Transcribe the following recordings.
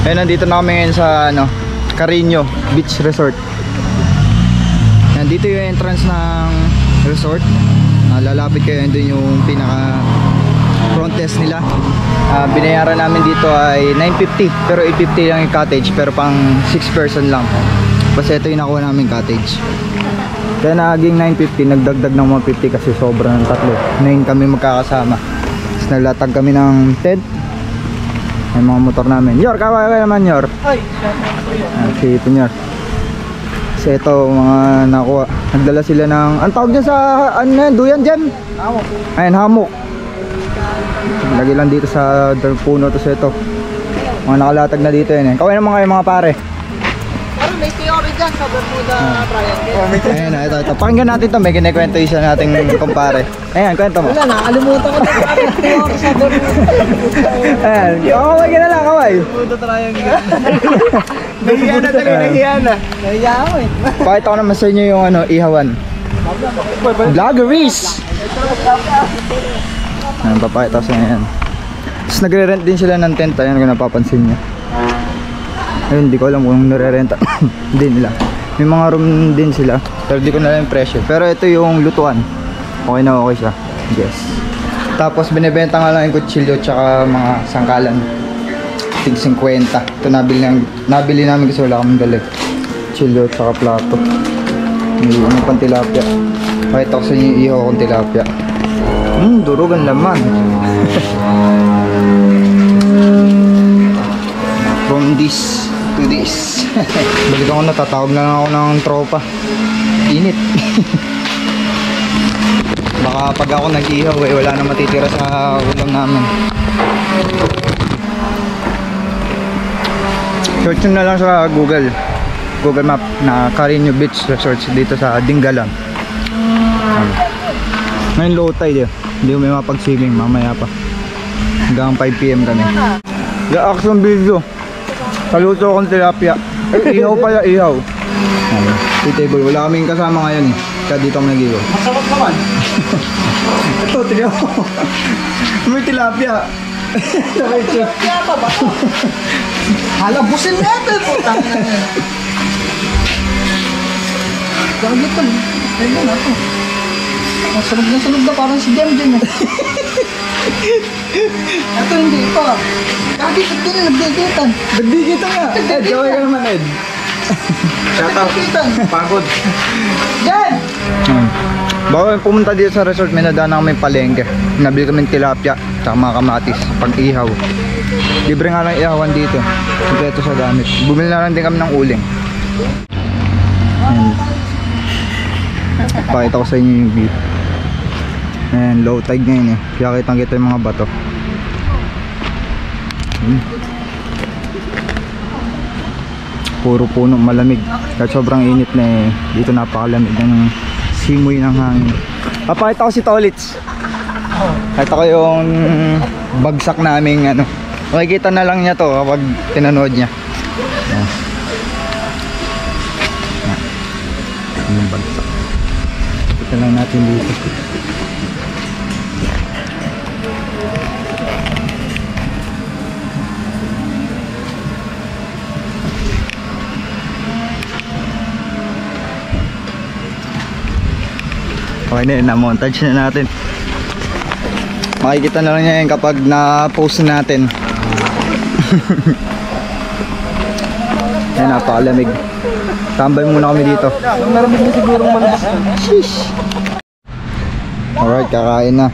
Ayun, nandito na kami ngayon sa Carino Beach Resort. Nandito yung entrance ng resort. Lalapit kayo, doon yung pinaka front desk nila. Binayaran namin dito ay $950, pero $850 lang yung cottage, pero pang 6 person lang. Basta ito yung nakuha namin cottage. Kaya naging $950, nagdagdag ng $150 kasi sobra ng tatlo. 9 kami magkakasama. Tapos naglatag kami ng tent. May mga motor namin. Yor, kaway ka naman, Yor. Ay, si Pinyor. Kasi ito, mga nakuha. Nagdala sila ng, ang tawag dyan sa, duyan dyan? hamok. Ayan, hamok. Lagi lang dito sa puno. Tapos ito, mga nakalatag na dito yun. Kaway naman kayo mga pare. Pero may theory dyan sa Bermuda Triangle. Ayan, ito. Pakinggan natin ito. May kinikwento isa nating kumpare. Ayan, kwento mo. Wala, nakalimutan ko na yung theory sa Bermuda. Ayan, kaway ka na lang, kaway. Bermuda Triangle. Nahiya na talaga, nahiya na. Nahiya ako eh. Pakita ko naman sa inyo yung ihawan. Vloggeries! Ayan, papakita ko sa inyo yan. Tapos nagre-rent din sila ng tent. Ayan kung napapansin nyo. Ayun, hindi ko alam kung nire-renta. Hindi nila. May mga room din sila, pero di ko na alam yung presyo. Pero ito yung lutuan. Okay na okay siya. Yes. Tapos binibenta nga lang yung kutsilyo tsaka mga sangkalan. Tig 50. Ito nabili namin kasi wala kaming dali. Kutsilyo tsaka plato. May pang tilapia. Pakita ko sa inyo yung ihaw kong tilapia. Durog ang laman. From this to this. Balik ako, natatawag na lang ako ng tropa. Init. Baka pag ako nag-ihaw wala na matitira sa ulam namin. Search nyo na lang sa Google Map na Carino Beach Resort dito sa Dingalan. Ngayon low tide, hindi ko may mapag-swimming, mamaya pa. Hanggang 5 PM kami. Ga-action video. Saluto akong tilapia. Ihaw pala, ihaw. Table, wala kaming kasama ngayon eh. Kaya dito kami nag-ihaw. Masarap naman. Ito, tignan mo. May tilapia. Kaya pa ba? Halabusin natin. Putang na yan. Gagit to. Ayun na to. Sunog na parang si Jem eh. Ito hindi pa. Kakikit din na nagdigitan. Nagdigitan nga. Ed, gawin ka naman, Ed. Nagdigitan. Pagod. Jem! Bago pumunta dito sa resort, may nadaan kami palengke. Nabili kami tilapia, tsaka mga kamatis, pag-ihaw. Libre nga lang ihawan dito. Kompleto sa gamit. Bumili na lang din kami ng uling. Ayan. Pakita ko sa inyo yung view. Ayan, low tide ngayon eh. Kaya kitang kita yung mga bato. Puro puno, malamig. Kahit sobrang init na eh. Dito napakalamig ng simoy ng hangin. Papakita ko si Tolits. Pakita ko yung bagsak naming makikita na lang niya to kapag tinanood niya. Ayan. Yung bagsak. Kita lang natin dito. Okay na yun, na-montage na natin. Makikita na lang niya yun kapag na-post natin. Ayan, napakalamig. Tambay muna kami dito. Maraming na sigurong malabas na. Sheesh. Alright, kakain na.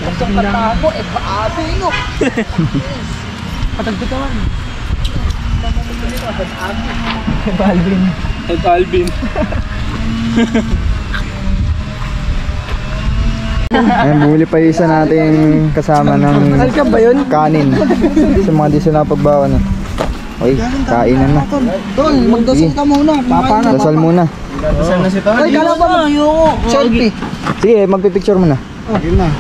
Sa katago, paabi no. Patagdo ka man. Ed Alvin. Ayan, bumili pa isa nating kasama ng kanin. Sa mga di sila pagbawa na. Okay, kainan na. Tol, magdasal ka muna. Dasal muna. Dasal na si Tol. Ay, kala ba? Selfie. Sige, magpipicture muna. Yun na.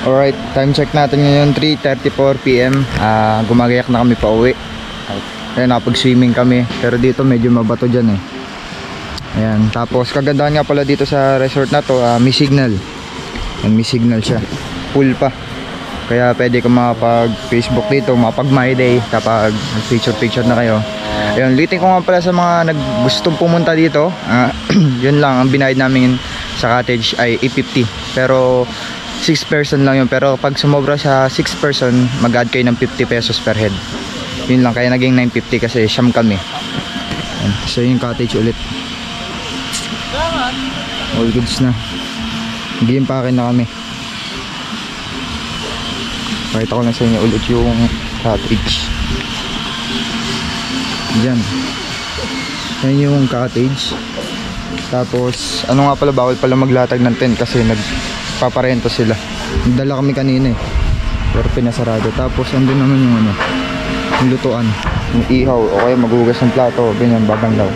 Alright, time check natin ngayon 3:34 PM. Gumagayak na kami pa uwi. Ayan, nakapag-swimming kami. Pero dito medyo mabato dyan eh. Ayan, tapos kagandahan nga pala dito sa resort na to, may signal. Ayan, may signal siya. Full pa. Kaya pwede ka makapag-Facebook dito, makapag-My Day kapag picture-picture na kayo. Ayun, litin ko nga pala sa mga gustong pumunta dito. Yun lang, ang binayad namin sa cottage ay 850. Pero 6 person lang yun. Pero pag sumobra sa 6 person, mag-add kayo ng 50 pesos per head. Yun lang, kaya naging 950 kasi siyam kami. Ayan, so yung cottage ulit. All goods na. Mag-i-impake na kami. Pakita ko na sa inyo ulit yung cottage. Diyan. Yan yung cottage. Tapos ano nga pala, bawal pala maglatag ng tent kasi nagpaparento sila. Nagdala kami kanina eh, pero pinasarado. Tapos andun naman yung ano, yung lutuan, yung ihaw o kaya maghugas ng plato, ganyan, babanglaw.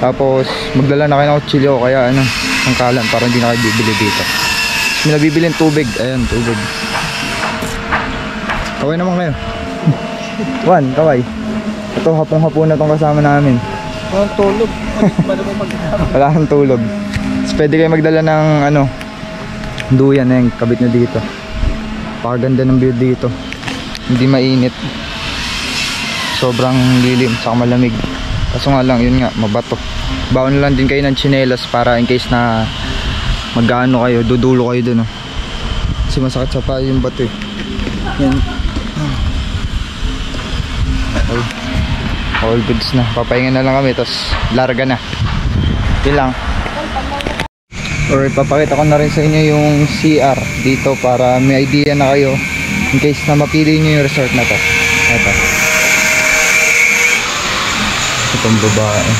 Tapos magdala na kayo ng kutsilyo o kaya ano, ng kalan para hindi na kayo bibili dito. May nabibili ng tubig. Ayan, tubig. Kaway naman kayo. Juan, kaway. Ito, hapong-hapon na itong kasama namin. Walang tulog. Wala kang tulog. Tapos pwede kayo magdala ng ano, duyan na yung kabit na dito. Pakaganda ng view dito. Hindi mainit. Sobrang lilim, saka malamig. Kaso nga lang, yun nga, mabato. Baon lang din kayo ng tsinelas para in case na mag-ano kayo, dudulo kayo dun. Kasi masakit sa pa yung bato eh. Yan. Okay. All goods na. Papahinga na lang kami, tapos larga na. Yun lang. Alright, papakita ko na rin sa inyo yung CR dito para may idea na kayo in case na mapili nyo yung resort na to. Ito. Itong babae.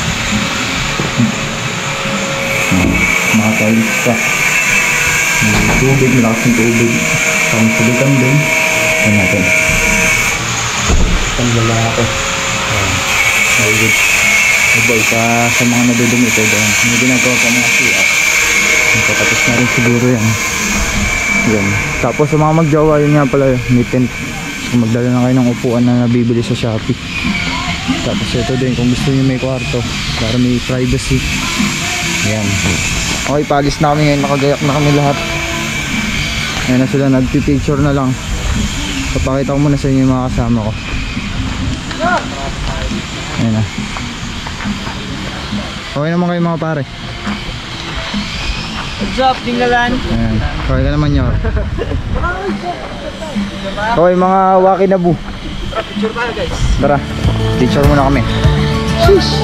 Mga tiles pa. May tubig, malakas yung tubig. Pang sulitan din. Ayan natin. Itong lalaki. Very good. Boy, sa mga nadudumi ito doon. May ginagawa pa mga CR. Tapos na rin siguro yan. Yan. Tapos sa mga magjawa, yun nga pala, may tent. So magdala na kayo ng upuan na nabibili sa Shopee. Tapos ito din, kung gusto nyo may kwarto para may privacy. Yan. Okay, paalis na kami ngayon. Nakagayak na kami lahat. Ayan na sila, nagpipicture na lang. Papakita ko muna sa inyo yung mga kasama ko. Ayan na. Okay naman kayo mga pare. What's up, Dingalan? Ayan. Okay ka naman nyo. Okay mga wakinabu. Picture tayo guys. Tara, picture muna kami. Sheesh.